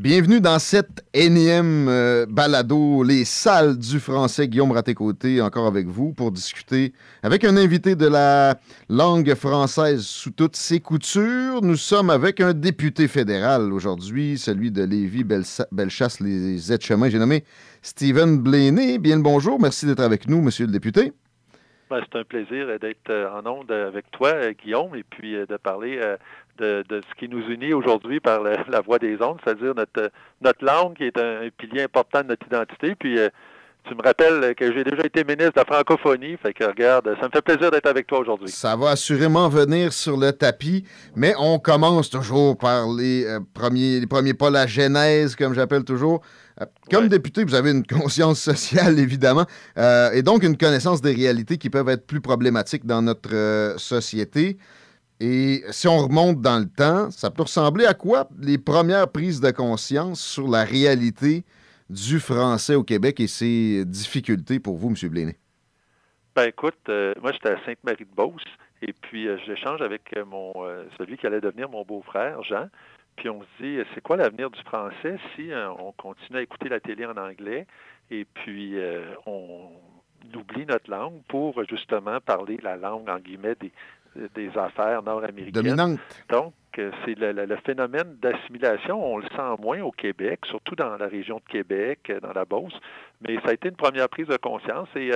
Bienvenue dans cette énième balado, les salles du français. Guillaume Raté-Côté, encore avec vous, pour discuter avec un invité de la langue française sous toutes ses coutures. Nous sommes avec un député fédéral aujourd'hui, celui de Lévis-Bellechasse, les Aides-Chemins. J'ai nommé Stephen Blaney. Bien le bonjour, merci d'être avec nous, monsieur le député. Ben, c'est un plaisir d'être en onde avec toi, Guillaume, et puis de parler de ce qui nous unit aujourd'hui par la voix des ondes, c'est-à-dire notre langue qui est un pilier important de notre identité. Puis tu me rappelles que j'ai déjà été ministre de la francophonie, fait que regarde, ça me fait plaisir d'être avec toi aujourd'hui. Ça va assurément venir sur le tapis, mais on commence toujours par les premiers pas, la genèse, comme j'appelle toujours. Comme député, vous avez une conscience sociale, évidemment, et donc une connaissance des réalités qui peuvent être plus problématiques dans notre société. Et si on remonte dans le temps, ça peut ressembler à quoi les premières prises de conscience sur la réalité du français au Québec et ses difficultés pour vous, M. Blaney? Ben écoute, moi j'étais à Sainte-Marie-de-Beauce, et puis j'échange avec celui qui allait devenir mon beau-frère, Jean. Puis on se dit, c'est quoi l'avenir du français si on continue à écouter la télé en anglais et puis on oublie notre langue pour justement parler la langue, en guillemets, des affaires nord-américaines. Dominante. Donc, c'est le phénomène d'assimilation, on le sent moins au Québec, surtout dans la région de Québec, dans la Beauce, mais ça a été une première prise de conscience et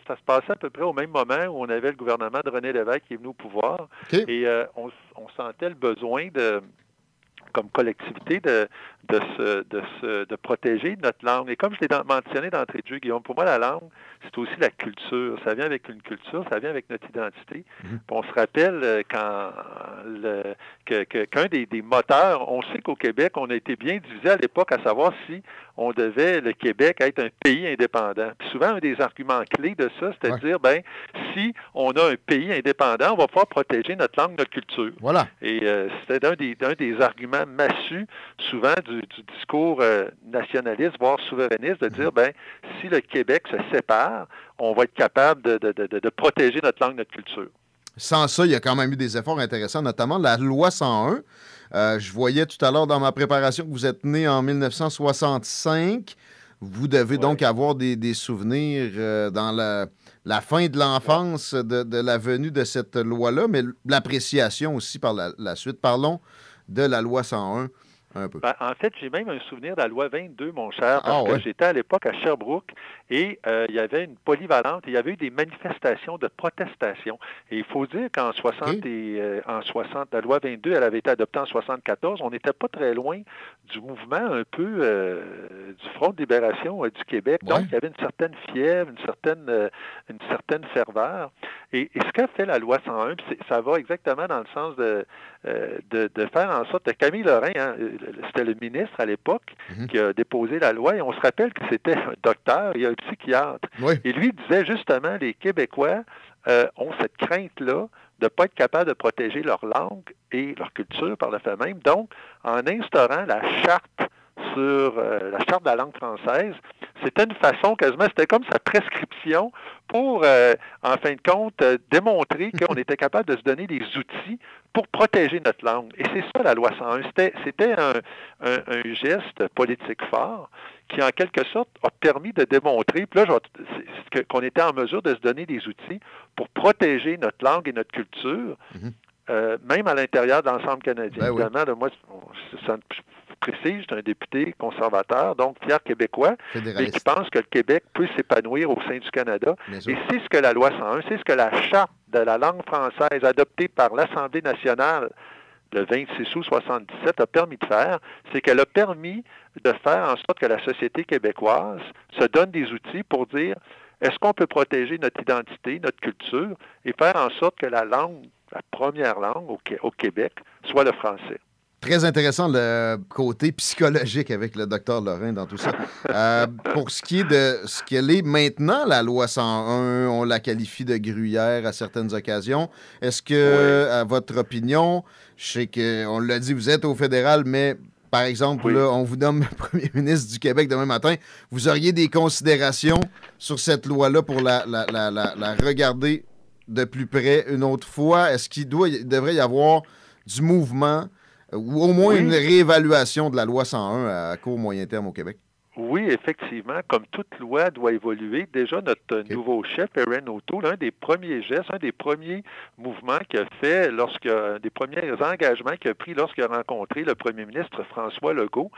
ça se passait à peu près au même moment où on avait le gouvernement de René Lévesque qui est venu au pouvoir. Okay. Et on sentait le besoin comme collectivité de protéger notre langue. Et comme je l'ai mentionné d'entrée de jeu, Guillaume, pour moi, la langue, c'est aussi la culture. Ça vient avec une culture, ça vient avec notre identité. Puis on se rappelle qu'un des moteurs, on sait qu'au Québec, on a été bien divisé à l'époque à savoir si on devait, le Québec, être un pays indépendant. Puis souvent, un des arguments clés de ça, c'était de dire, si on a un pays indépendant, on va pouvoir protéger notre langue, notre culture. Voilà. Et c'était un des arguments massus, souvent, du discours nationaliste, voire souverainiste, de dire, si le Québec se sépare, on va être capable de protéger notre langue, notre culture. Sans ça, il y a quand même eu des efforts intéressants, notamment la loi 101. Je voyais tout à l'heure dans ma préparation que vous êtes né en 1965. Vous devez donc avoir des souvenirs dans la fin de l'enfance de la venue de cette loi-là, mais l'appréciation aussi par la suite. Parlons de la loi 101 un peu. En fait, j'ai même un souvenir de la loi 22, mon cher, parce que j'étais à l'époque à Sherbrooke et il y avait une polyvalente, il y avait eu des manifestations de protestation. Et il faut dire qu'en 60 la loi 22, elle avait été adoptée en 74, on n'était pas très loin du mouvement un peu du Front de libération du Québec. Donc, il y avait une certaine fièvre, une certaine ferveur. Et ce qu'a fait la loi 101, ça va exactement dans le sens de faire en sorte que Camille Lorrain, c'était le ministre à l'époque qui a déposé la loi, et on se rappelle que c'était un docteur et un psychiatre. Oui. Et lui disait justement, les Québécois ont cette crainte-là de ne pas être capables de protéger leur langue et leur culture par le fait même. Donc, en instaurant la charte la charte de la langue française, c'était une façon quasiment, c'était comme sa prescription pour, en fin de compte, démontrer qu'on était capable de se donner des outils pour protéger notre langue. Et c'est ça la loi 101. C'était un geste politique fort qui, en quelque sorte, a permis de démontrer, puis là, qu'on était en mesure de se donner des outils pour protéger notre langue et notre culture, même à l'intérieur de l'ensemble canadien. Évidemment, moi, précise, je suis un député conservateur, donc fier québécois, mais qui pense que le Québec peut s'épanouir au sein du Canada. Et c'est ce que la loi 101, c'est ce que la Charte de la langue française adoptée par l'Assemblée nationale le 26 août 77 a permis de faire, c'est qu'elle a permis de faire en sorte que la société québécoise se donne des outils pour dire est-ce qu'on peut protéger notre identité, notre culture, et faire en sorte que la langue, la première langue au Québec, soit le français. Très intéressant le côté psychologique avec le docteur Lorrain dans tout ça. Pour ce qui est de ce qu'elle est maintenant, la loi 101, on la qualifie de gruyère à certaines occasions. Est-ce que, à votre opinion, je sais qu'on l'a dit, vous êtes au fédéral, mais par exemple, là, on vous nomme premier ministre du Québec demain matin, vous auriez des considérations sur cette loi-là pour la regarder de plus près une autre fois? Est-ce qu'il devrait y avoir du mouvement ou au moins une réévaluation de la loi 101 à court moyen terme au Québec? Oui, effectivement, comme toute loi doit évoluer, déjà notre nouveau chef, Erin O'Toole, un des premiers gestes, un des premiers mouvements qu'il a fait des premiers engagements qu'il a pris lorsqu'il a rencontré le premier ministre François Legault,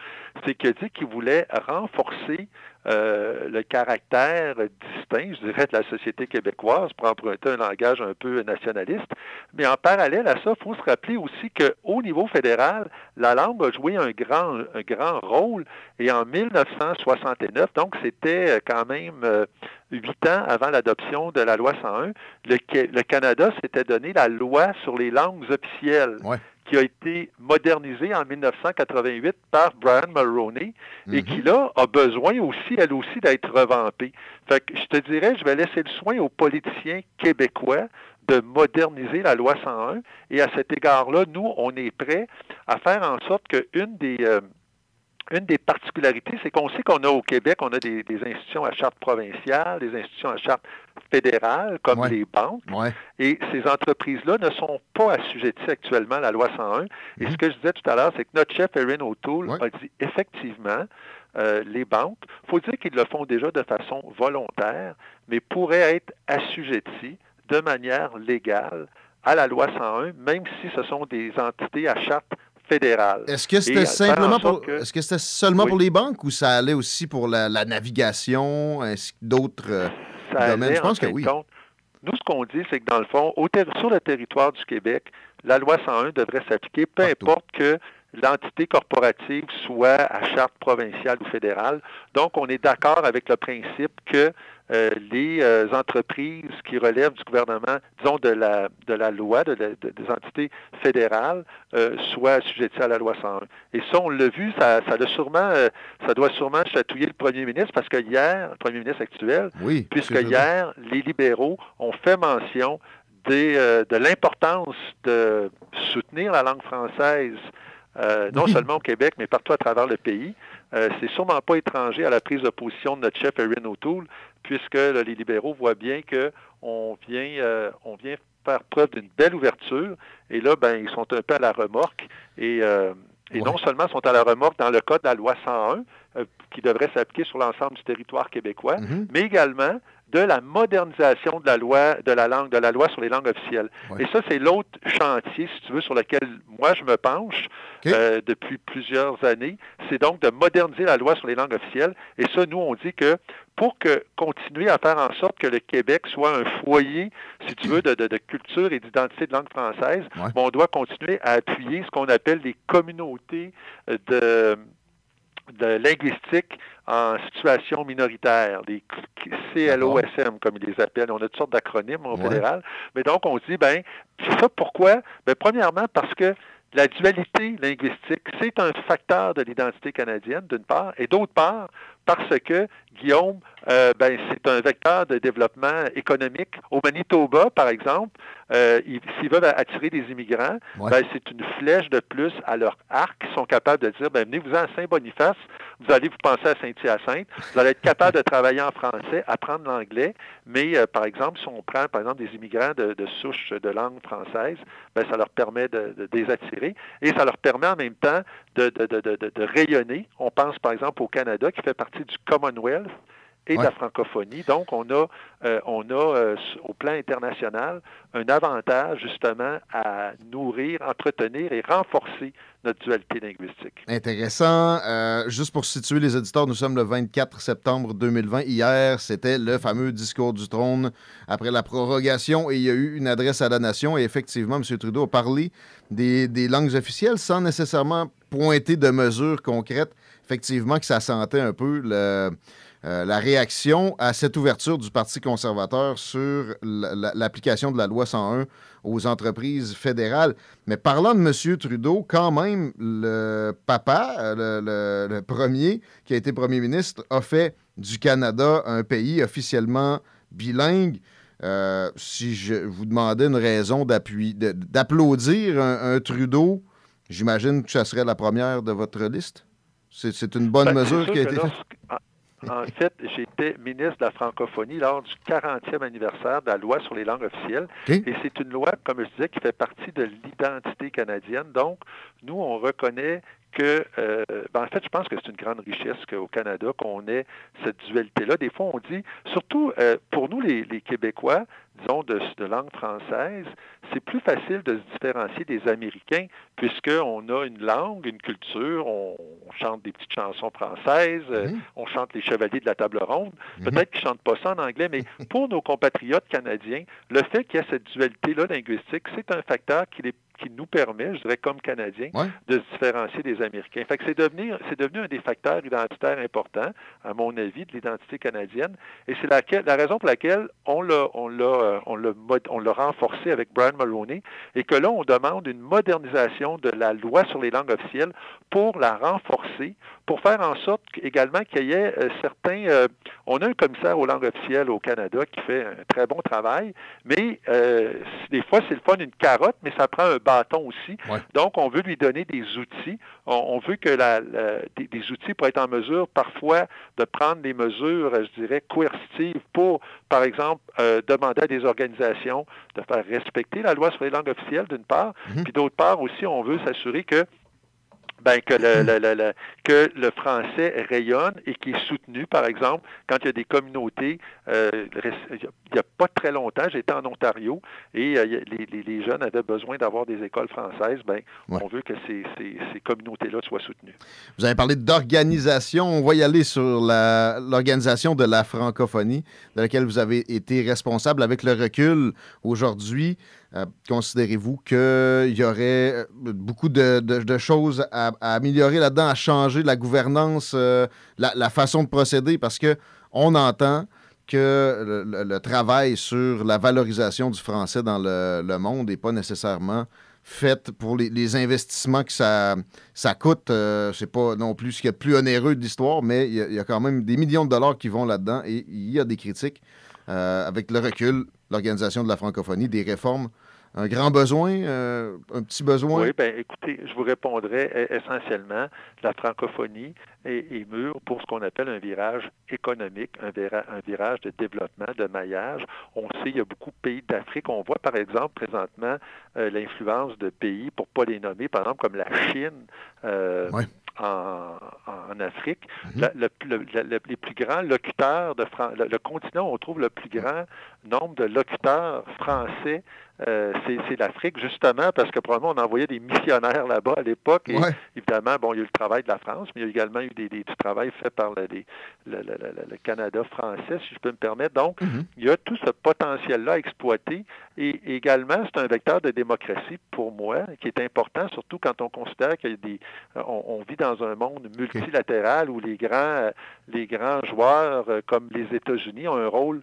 c'est qu'il a dit qu'il voulait renforcer le caractère distinct, je dirais, de la société québécoise, pour emprunter un langage un peu nationaliste. Mais en parallèle à ça, il faut se rappeler aussi qu'au niveau fédéral, la langue a joué un grand rôle. Et en 1969, donc c'était quand même 8 ans avant l'adoption de la loi 101, le Canada s'était donné la loi sur les langues officielles. Ouais. Qui a été modernisée en 1988 par Brian Mulroney et qui, là, a besoin aussi, elle aussi, d'être revampée. Fait que je te dirais, je vais laisser le soin aux politiciens québécois de moderniser la loi 101 et à cet égard-là, nous, on est prêts à faire en sorte qu'une des particularités, c'est qu'on sait qu'on a au Québec, on a des institutions à charte provinciale, des institutions à charte fédérale, comme les banques. Ouais. Et ces entreprises-là ne sont pas assujetties actuellement à la loi 101. Et ce que je disais tout à l'heure, c'est que notre chef, Erin O'Toole, a dit effectivement, les banques, il faut dire qu'ils le font déjà de façon volontaire, mais pourraient être assujettis de manière légale à la loi 101, même si ce sont des entités à charte fédérale. Est-ce que c'était est-ce que c'était seulement pour les banques ou ça allait aussi pour la navigation ainsi que d'autres domaines? Je pense que oui. Nous, ce qu'on dit, c'est que dans le fond, sur le territoire du Québec, la loi 101 devrait s'appliquer, peu importe que l'entité corporative soit à charte provinciale ou fédérale. Donc, on est d'accord avec le principe que les entreprises qui relèvent du gouvernement, disons de la loi, des entités fédérales, soient assujetties à la loi 101. Et ça, on l'a vu, ça doit sûrement chatouiller le premier ministre, parce que hier, le premier ministre actuel, puisque hier, les libéraux ont fait mention de l'importance de soutenir la langue française, non seulement au Québec, mais partout à travers le pays. C'est sûrement pas étranger à la prise de position de notre chef Erin O'Toole, puisque les libéraux voient bien qu'on vient faire preuve d'une belle ouverture. Et là, ils sont un peu à la remorque. Et non seulement sont à la remorque dans le cas de la loi 101, qui devrait s'appliquer sur l'ensemble du territoire québécois, mais également de la modernisation de la loi sur les langues officielles. Et ça, c'est l'autre chantier, si tu veux, sur lequel moi je me penche depuis plusieurs années. C'est donc de moderniser la loi sur les langues officielles. Et ça, nous, on dit que pour continuer à faire en sorte que le Québec soit un foyer, si tu veux, de culture et d'identité de langue française, on doit continuer à appuyer ce qu'on appelle les communautés de linguistique en situation minoritaire, les CLOSM, comme ils les appellent. On a toutes sortes d'acronymes au fédéral. Mais donc, on se dit, c'est ça pourquoi? Premièrement, parce que la dualité linguistique, c'est un facteur de l'identité canadienne, d'une part, et d'autre part, parce que, Guillaume, c'est un vecteur de développement économique. Au Manitoba, par exemple, s'ils veulent attirer des immigrants, c'est une flèche de plus à leur arc. Ils sont capables de dire, venez-vous-en à Saint-Boniface, vous allez vous penser à Saint-Hyacinthe, vous allez être capable de travailler en français, apprendre l'anglais, mais par exemple, si on prend, par exemple, des immigrants de souche de langue française, ça leur permet de les attirer et ça leur permet en même temps de rayonner. On pense, par exemple, au Canada, qui fait partie du Commonwealth et de la francophonie. Donc, on a au plan international un avantage, justement, à nourrir, entretenir et renforcer notre dualité linguistique. Intéressant. Juste pour situer les auditeurs, nous sommes le 24 septembre 2020. Hier, c'était le fameux discours du trône après la prorogation et il y a eu une adresse à la nation. Et effectivement, M. Trudeau a parlé des langues officielles sans nécessairement pointer de mesures concrètes. Effectivement, que ça sentait un peu la réaction à cette ouverture du Parti conservateur sur l'application de la loi 101 aux entreprises fédérales. Mais parlant de M. Trudeau, quand même, le papa, le premier qui a été premier ministre, a fait du Canada un pays officiellement bilingue. Si je vous demandais une raison d'applaudir un Trudeau, j'imagine que ça serait la première de votre liste. C'est une bonne mesure qui a été faite. En fait, j'étais ministre de la francophonie lors du 40e anniversaire de la loi sur les langues officielles. OK. Et c'est une loi, comme je disais, qui fait partie de l'identité canadienne. Donc, nous, on reconnaît que, en fait, je pense que c'est une grande richesse qu'au Canada qu'on ait cette dualité-là. Des fois, on dit, surtout pour nous, les Québécois, disons, de langue française, c'est plus facile de se différencier des Américains puisqu'on a une langue, une culture, on chante des petites chansons françaises, on chante les Chevaliers de la Table Ronde. Peut-être qu'ils ne chantent pas ça en anglais, mais pour nos compatriotes canadiens, le fait qu'il y ait cette dualité-là linguistique, c'est un facteur qui nous permet, je dirais, comme Canadiens, de se différencier des Américains. Fait que c'est devenu un des facteurs identitaires importants, à mon avis, de l'identité canadienne. Et c'est la raison pour laquelle on l'a renforcé avec Brian Mulroney et que là, on demande une modernisation de la loi sur les langues officielles pour la renforcer, pour faire en sorte également qu'il y ait certains... on a un commissaire aux langues officielles au Canada qui fait un très bon travail, mais des fois, c'est le fun d'une carotte, mais ça prend un bâton aussi. Ouais. Donc, on veut lui donner des outils. On veut que des outils pour être en mesure, parfois, de prendre des mesures, je dirais, coercitives pour, par exemple, demander à des organisations de faire respecter la loi sur les langues officielles, d'une part, puis d'autre part aussi, on veut s'assurer que le français rayonne et qui est soutenu, par exemple, quand il y a des communautés, il n'y a pas très longtemps, j'étais en Ontario et les jeunes avaient besoin d'avoir des écoles françaises, on veut que ces communautés-là soient soutenues. Vous avez parlé d'organisation, on va y aller sur l'organisation de la francophonie, de laquelle vous avez été responsable. Avec le recul aujourd'hui, considérez-vous qu'il y aurait beaucoup de choses à améliorer là-dedans, à changer la gouvernance, la façon de procéder, parce qu'on entend que le travail sur la valorisation du français dans le monde n'est pas nécessairement fait pour les investissements que ça coûte. C'est pas non plus ce qu'il y a de plus onéreux de l'histoire, mais il y a quand même des millions de dollars qui vont là-dedans et il y a des critiques. Avec le recul, l'organisation de la francophonie, des réformes, un grand besoin, un petit besoin? Oui, écoutez, je vous répondrai essentiellement, la francophonie est mûre pour ce qu'on appelle un virage économique, un virage de développement, de maillage. On sait, il y a beaucoup de pays d'Afrique. On voit, par exemple, présentement, l'influence de pays, pour ne pas les nommer, par exemple, comme la Chine, en Afrique. Les plus grands locuteurs le continent où on trouve le plus grand nombre de locuteurs français, c'est l'Afrique, justement, parce que probablement on envoyait des missionnaires là-bas à l'époque. Et évidemment, il y a eu le travail de la France, mais il y a également eu du travail fait par le Canada français, si je peux me permettre. Donc, il y a tout ce potentiel-là à exploiter. Et également, c'est un vecteur de démocratie, pour moi, qui est important, surtout quand on considère qu'il y a on vit dans un monde multilatéral où les grands joueurs, comme les États-Unis, ont un rôle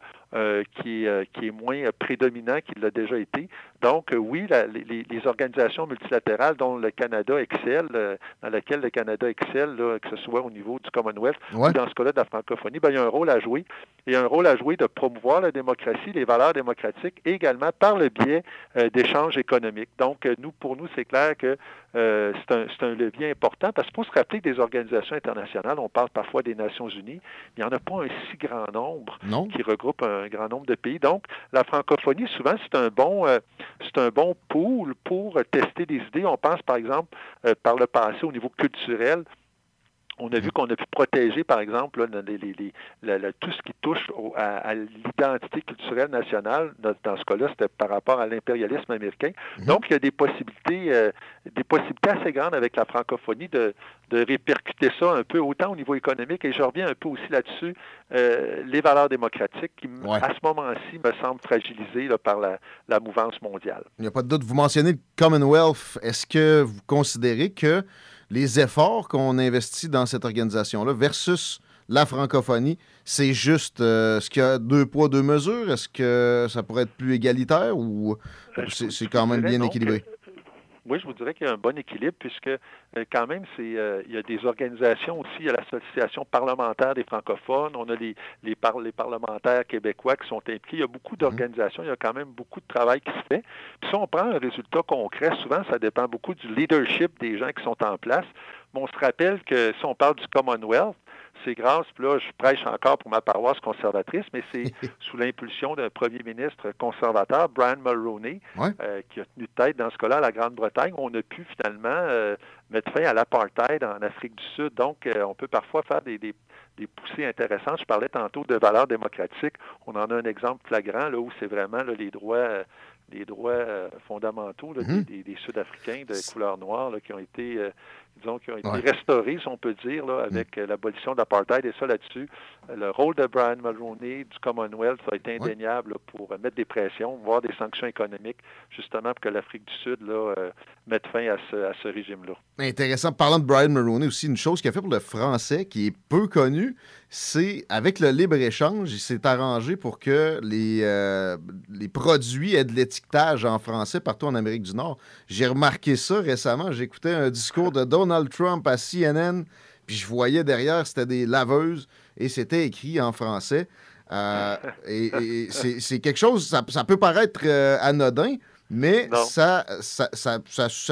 qui est moins prédominant qu'il l'a déjà été. Donc, oui, les organisations multilatérales dont le Canada excelle, dans lesquelles le Canada excelle, que ce soit au niveau du Commonwealth ou dans ce cas-là de la francophonie, il y a un rôle à jouer. Il y a un rôle à jouer de promouvoir la démocratie, les valeurs démocratiques, et également par le biais d'échanges économiques. Donc, pour nous, c'est clair que c'est un levier important parce qu'il faut se rappeler que des organisations internationales, on parle parfois des Nations unies, mais il n'y en a pas un si grand nombre qui regroupe un grand nombre de pays. Donc, la francophonie, souvent, c'est un bon pool pour tester des idées. On pense, par exemple, par le passé, au niveau culturel, on a vu qu'on a pu protéger, par exemple, tout ce qui touche à l'identité culturelle nationale. Dans ce cas-là, c'était par rapport à l'impérialisme américain. Donc, il y a des possibilités assez grandes avec la francophonie de répercuter ça un peu, autant au niveau économique, et je reviens un peu aussi là-dessus, les valeurs démocratiques qui, à ce moment-ci, me semblent fragilisées par la mouvance mondiale. Il n'y a pas de doute. Vous mentionnez le Commonwealth. Est-ce que vous considérez que les efforts qu'on investit dans cette organisation-là versus la francophonie, c'est juste ce qu'il y a deux poids, deux mesures? Est-ce que ça pourrait être plus égalitaire ou c'est quand même bien équilibré? Oui, je vous dirais qu'il y a un bon équilibre puisque quand même, il y a des organisations aussi, il y a l'Association parlementaire des francophones, on a les parlementaires québécois qui sont impliqués, il y a beaucoup d'organisations, il y a quand même beaucoup de travail qui se fait. Puis si on prend un résultat concret, souvent ça dépend beaucoup du leadership des gens qui sont en place. Mais on se rappelle que si on parle du Commonwealth, c'est grâce, puis là, je prêche encore pour ma paroisse conservatrice, mais c'est sous l'impulsion d'un premier ministre conservateur, Brian Mulroney, Ouais. qui a tenu tête dans ce cas-là à la Grande-Bretagne. On a pu finalement mettre fin à l'apartheid en Afrique du Sud. Donc, on peut parfois faire des poussées intéressantes. Je parlais tantôt de valeurs démocratiques. On en a un exemple flagrant là, où c'est vraiment là, les droits fondamentaux là, des Sud-Africains de couleur noire là, qui ont été, restaurés, si on peut dire, là, avec l'abolition de l'apartheid. Et ça, là-dessus, le rôle de Brian Mulroney, du Commonwealth, a été indéniable là, pour mettre des pressions, voire des sanctions économiques, justement pour que l'Afrique du Sud là, mette fin à ce régime-là. Intéressant. Parlant de Brian Mulroney aussi, une chose qu'il a fait pour le français qui est peu connue, c'est avec le libre-échange, il s'est arrangé pour que les produits aient de l'étiquetage en français partout en Amérique du Nord. J'ai remarqué ça récemment. J'écoutais un discours de Donald Trump à CNN, puis je voyais derrière, c'était des laveuses et c'était écrit en français. Et c'est quelque chose, ça peut paraître anodin, mais ça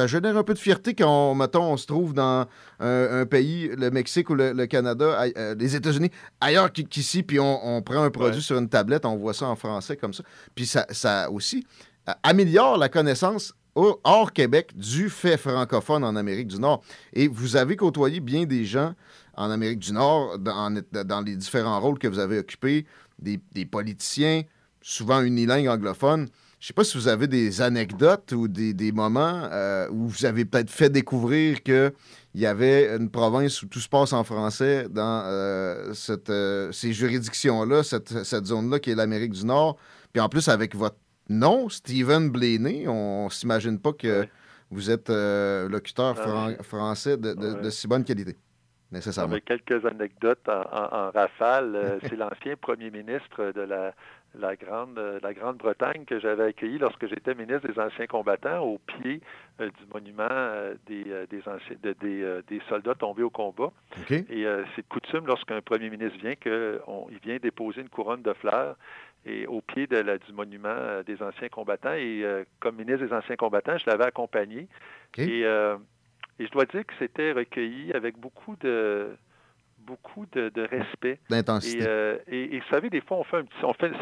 génère un peu de fierté quand, mettons, on se trouve dans un pays, le Mexique ou le Canada, les États-Unis, ailleurs qu'ici, puis on prend un produit sur une tablette, on voit ça en français comme ça. Puis ça aussi améliore la connaissance hors Québec du fait francophone en Amérique du Nord. Et vous avez côtoyé bien des gens en Amérique du Nord, dans les différents rôles que vous avez occupés, des politiciens, souvent unilingues anglophones. Je ne sais pas si vous avez des anecdotes ou des moments où vous avez peut-être fait découvrir qu'il y avait une province où tout se passe en français dans ces juridictions-là, cette zone-là qui est l'Amérique du Nord. Puis en plus, avec votre nom, Stephen Blaney, on ne s'imagine pas que vous êtes locuteur français de si bonne qualité. Nécessairement. Avec quelques anecdotes en rafale. C'est l'ancien premier ministre de la Grande-Bretagne que j'avais accueilli lorsque j'étais ministre des Anciens combattants au pied du monument des soldats tombés au combat. Okay. Et c'est coutume lorsqu'un premier ministre vient qu'il vient déposer une couronne de fleurs et au pied du monument des Anciens combattants. Et comme ministre des Anciens combattants, je l'avais accompagné. Okay. Et je dois dire que c'était recueilli avec beaucoup de respect. D'intensité. Et vous savez, des fois,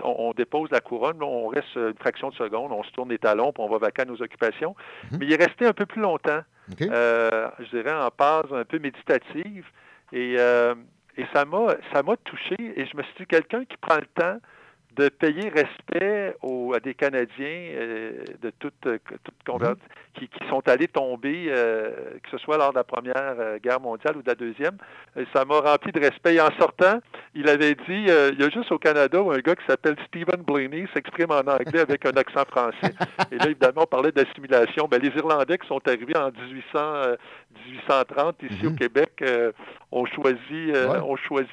on dépose la couronne, on reste une fraction de seconde, on se tourne les talons, puis on va vaquer à nos occupations. Mais il est resté un peu plus longtemps. Okay. Je dirais en pause un peu méditative. Et ça m'a touché. Et je me suis dit, quelqu'un qui prend le temps de payer respect à des Canadiens de toute qui sont allés tomber, que ce soit lors de la Première Guerre mondiale ou de la Deuxième. Ça m'a rempli de respect. Et en sortant, il avait dit, il y a juste au Canada où un gars qui s'appelle Stephen Blaney s'exprime en anglais avec un accent français. Et là, évidemment, on parlait d'assimilation. Les Irlandais qui sont arrivés en 1830 ici au Québec ont choisi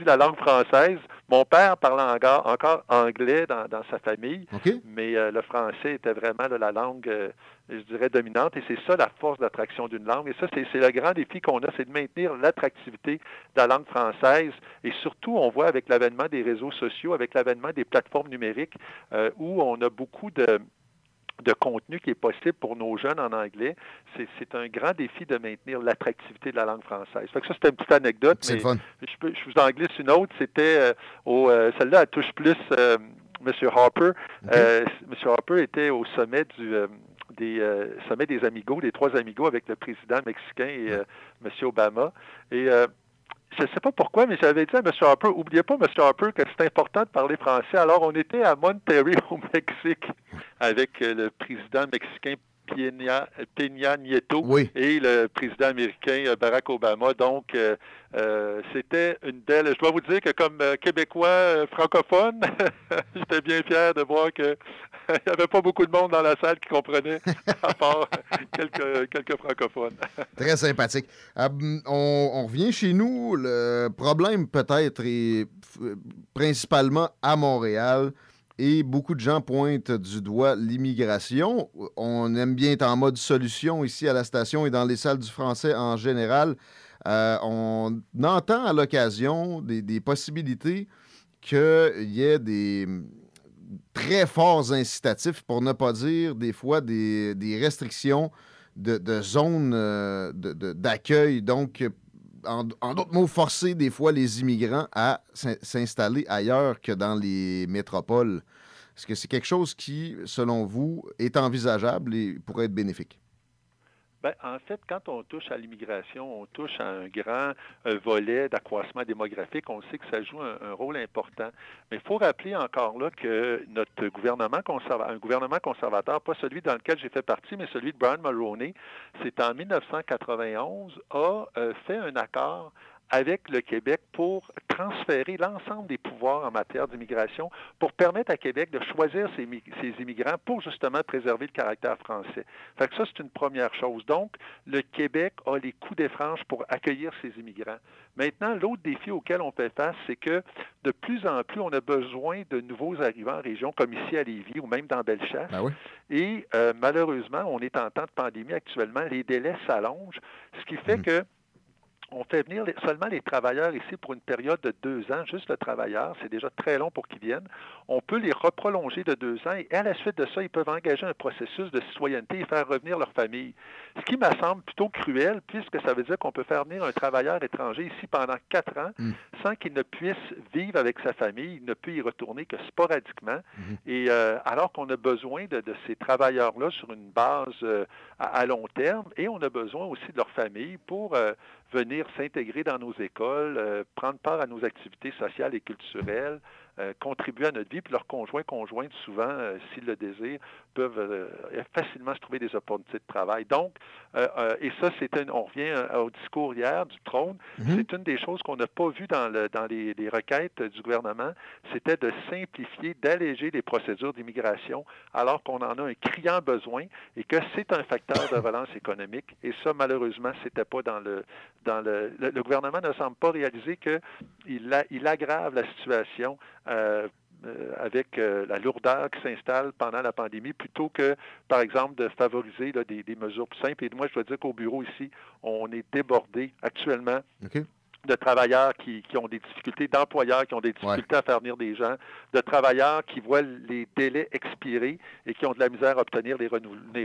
la langue française. Mon père parlait encore anglais dans sa famille, mais le français était vraiment la langue, je dirais, dominante. Et c'est ça la force d'attraction d'une langue. Et ça, c'est le grand défi qu'on a, c'est de maintenir l'attractivité de la langue française. Et surtout, on voit avec l'avènement des réseaux sociaux, avec l'avènement des plateformes numériques, où on a beaucoup de contenu qui est possible pour nos jeunes en anglais. C'est un grand défi de maintenir l'attractivité de la langue française. Fait que ça, c'était une petite anecdote, mais je vous en glisse une autre. C'était celle-là, elle touche plus M. Harper. M. Harper était au sommet sommet des Amigos, des 3 Amigos, avec le président mexicain et M. Obama. Et je ne sais pas pourquoi, mais j'avais dit à M. Harper, n'oubliez pas, M. Harper, que c'est important de parler français. Alors, on était à Monterrey, au Mexique, avec le président mexicain Peña Nieto et le président américain Barack Obama. Donc, c'était une belle... Je dois vous dire que comme Québécois francophone, j'étais bien fier de voir qu'il n'y avait pas beaucoup de monde dans la salle qui comprenait, à part quelques francophones. Très sympathique. On revient chez nous. Le problème, peut-être, est principalement à Montréal. Et beaucoup de gens pointent du doigt l'immigration. On aime bien être en mode solution ici à la station et dans les salles du français en général. On entend à l'occasion des possibilités qu'il y ait des très forts incitatifs, pour ne pas dire des fois des restrictions de zones d'accueil. Donc, en d'autres mots, forcer des fois les immigrants à s'installer ailleurs que dans les métropoles. Est-ce que c'est quelque chose qui, selon vous, est envisageable et pourrait être bénéfique? Bien, en fait, quand on touche à l'immigration, on touche à un grand volet d'accroissement démographique. On sait que ça joue un rôle important. Mais il faut rappeler encore là que notre gouvernement un gouvernement conservateur, pas celui dans lequel j'ai fait partie, mais celui de Brian Mulroney, c'est en 1991, a fait un accord avec le Québec pour transférer l'ensemble des pouvoirs en matière d'immigration pour permettre à Québec de choisir ses immigrants pour justement préserver le caractère français. Fait que ça, c'est une première chose. Donc, le Québec a les coups des franges pour accueillir ses immigrants. Maintenant, l'autre défi auquel on fait face, c'est que de plus en plus, on a besoin de nouveaux arrivants en région, comme ici à Lévis ou même dans Bellechasse. Ben oui. Et malheureusement, on est en temps de pandémie actuellement, les délais s'allongent, ce qui fait que on fait venir seulement les travailleurs ici pour une période de 2 ans, juste le travailleur, c'est déjà très long pour qu'ils viennent. On peut les reprolonger de 2 ans et à la suite de ça, ils peuvent engager un processus de citoyenneté et faire revenir leur famille. Ce qui me semble plutôt cruel, puisque ça veut dire qu'on peut faire venir un travailleur étranger ici pendant 4 ans sans qu'il ne puisse vivre avec sa famille, il ne peut y retourner que sporadiquement. Et alors qu'on a besoin de ces travailleurs-là sur une base à long terme et on a besoin aussi de leur famille pour venir s'intégrer dans nos écoles, prendre part à nos activités sociales et culturelles, contribuer à notre vie, puis leurs conjointes, souvent, s'ils le désirent, peuvent facilement se trouver des opportunités de travail. Donc, et ça, on revient au discours hier du trône, c'est une des choses qu'on n'a pas vues dans les requêtes du gouvernement, c'était de simplifier, d'alléger les procédures d'immigration, alors qu'on en a un criant besoin et que c'est un facteur de relance économique. Et ça, malheureusement, c'était pas le gouvernement ne semble pas réaliser qu'il aggrave la situation avec la lourdeur qui s'installe pendant la pandémie, plutôt que, par exemple, de favoriser des mesures plus simples. Et moi, je dois dire qu'au bureau ici, on est débordé actuellement. De travailleurs qui ont des difficultés, d'employeurs qui ont des difficultés à faire venir des gens, de travailleurs qui voient les délais expirer et qui ont de la misère à obtenir les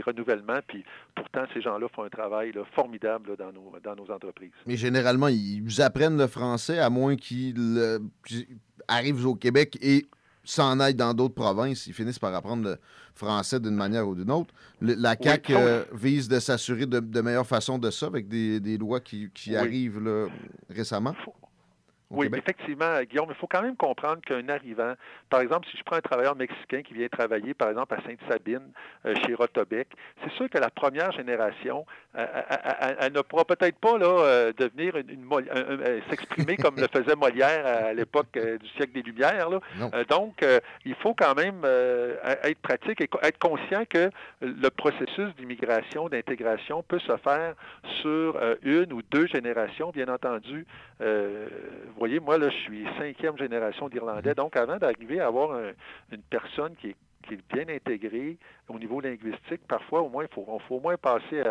renouvellements. Puis pourtant, ces gens-là font un travail formidable dans nos entreprises. Mais généralement, ils apprennent le français, à moins qu'ils arrivent au Québec et s'en aillent dans d'autres provinces. Ils finissent par apprendre le français d'une manière ou d'une autre. La CAQ vise de s'assurer de meilleure façon de ça avec des lois qui arrivent là, récemment. Oui, effectivement, Guillaume, il faut quand même comprendre qu'un arrivant, par exemple, si je prends un travailleur mexicain qui vient travailler, par exemple, à Sainte-Sabine, chez Rotobec, c'est sûr que la première génération, elle ne pourra peut-être pas devenir s'exprimer comme le faisait Molière à l'époque du siècle des Lumières. Donc, il faut quand même être pratique et être conscient que le processus d'immigration, d'intégration peut se faire sur 1 ou 2 générations, bien entendu. Vous voyez, moi, là, je suis 5e génération d'Irlandais. Donc, avant d'arriver à avoir une personne qui est bien intégrée au niveau linguistique, parfois, au moins, il faut au moins passer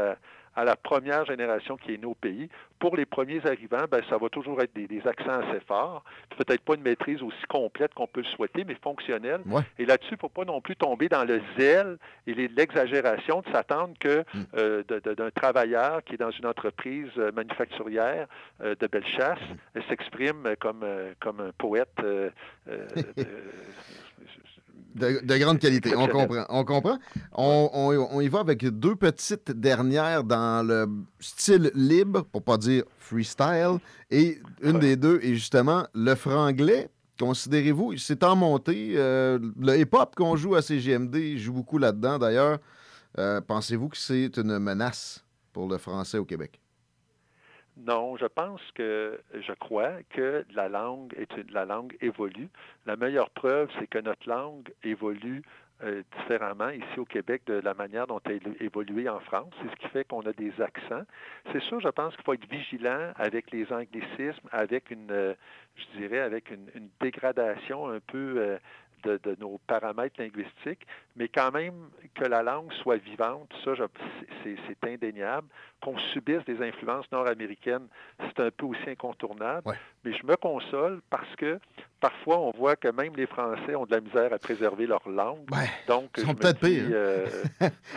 à la première génération qui est née au pays. Pour les premiers arrivants, ça va toujours être des accents assez forts. Peut-être pas une maîtrise aussi complète qu'on peut le souhaiter, mais fonctionnelle. Et là-dessus, il ne faut pas non plus tomber dans le zèle et l'exagération de s'attendre que d'un travailleur qui est dans une entreprise manufacturière de Bellechasse s'exprime comme un poète de grande qualité. On comprend. On y va avec 2 petites dernières dans le style libre, pour pas dire freestyle. Et une des 2 est justement le franglais. Considérez-vous, c'est en montée. Le hip-hop qu'on joue à CGMD joue beaucoup là-dedans. D'ailleurs, pensez-vous que c'est une menace pour le français au Québec? Non, je crois que la langue évolue. La meilleure preuve, c'est que notre langue évolue différemment ici au Québec de la manière dont elle a évolué en France. C'est ce qui fait qu'on a des accents. C'est sûr, je pense qu'il faut être vigilant avec les anglicismes, avec une dégradation un peu de nos paramètres linguistiques, mais quand même que la langue soit vivante, ça, c'est indéniable. Qu'on subisse des influences nord-américaines, c'est un peu aussi incontournable. Mais je me console parce que parfois, on voit que même les Français ont de la misère à préserver leur langue. Donc, ils sont peut-être pires.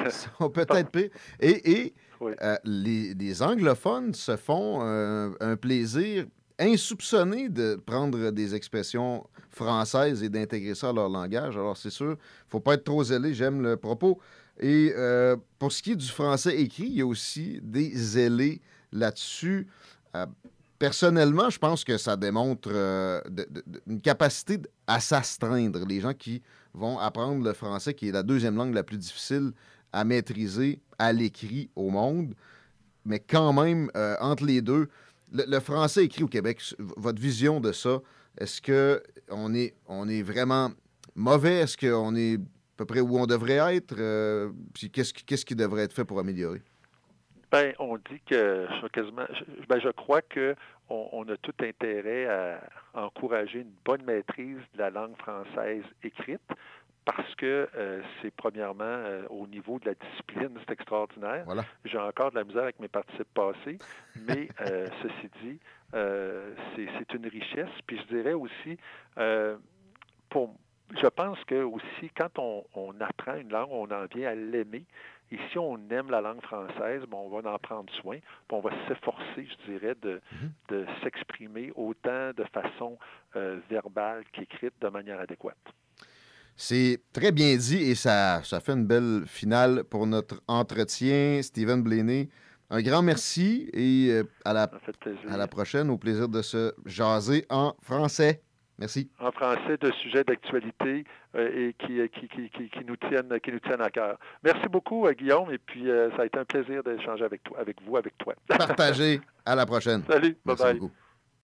Ils sont peut-être pires. Et Oui. Les anglophones se font un plaisir insoupçonné de prendre des expressions françaises et d'intégrer ça à leur langage. Alors, c'est sûr, il ne faut pas être trop zélé, j'aime le propos. Et pour ce qui est du français écrit, il y a aussi des zélés là-dessus. Personnellement, je pense que ça démontre une capacité à s'astreindre. Les gens qui vont apprendre le français, qui est la deuxième langue la plus difficile à maîtriser à l'écrit au monde, mais quand même, entre les deux, le français écrit au Québec, votre vision de ça, est-ce qu'on est vraiment mauvais? Est-ce qu'on est à peu près où on devrait être? Puis qu'est-ce qui devrait être fait pour améliorer? Ben, on dit que je crois que on a tout intérêt à encourager une bonne maîtrise de la langue française écrite parce que c'est premièrement au niveau de la discipline, c'est extraordinaire. Voilà. J'ai encore de la misère avec mes participes passés, mais ceci dit, c'est une richesse. Puis je dirais aussi, je pense que aussi quand on apprend une langue, on en vient à l'aimer. Et si on aime la langue française, on va en prendre soin, puis on va s'efforcer, je dirais, de s'exprimer autant de façon verbale qu'écrite de manière adéquate. C'est très bien dit et ça fait une belle finale pour notre entretien. Steven Blaney, un grand merci et à la prochaine, au plaisir de se jaser en français. Merci. En français, de sujets d'actualité et qui nous tiennent à cœur. Merci beaucoup, Guillaume, et puis ça a été un plaisir d'échanger avec toi. Partagez. À la prochaine. Salut. Merci Bye-bye. beaucoup.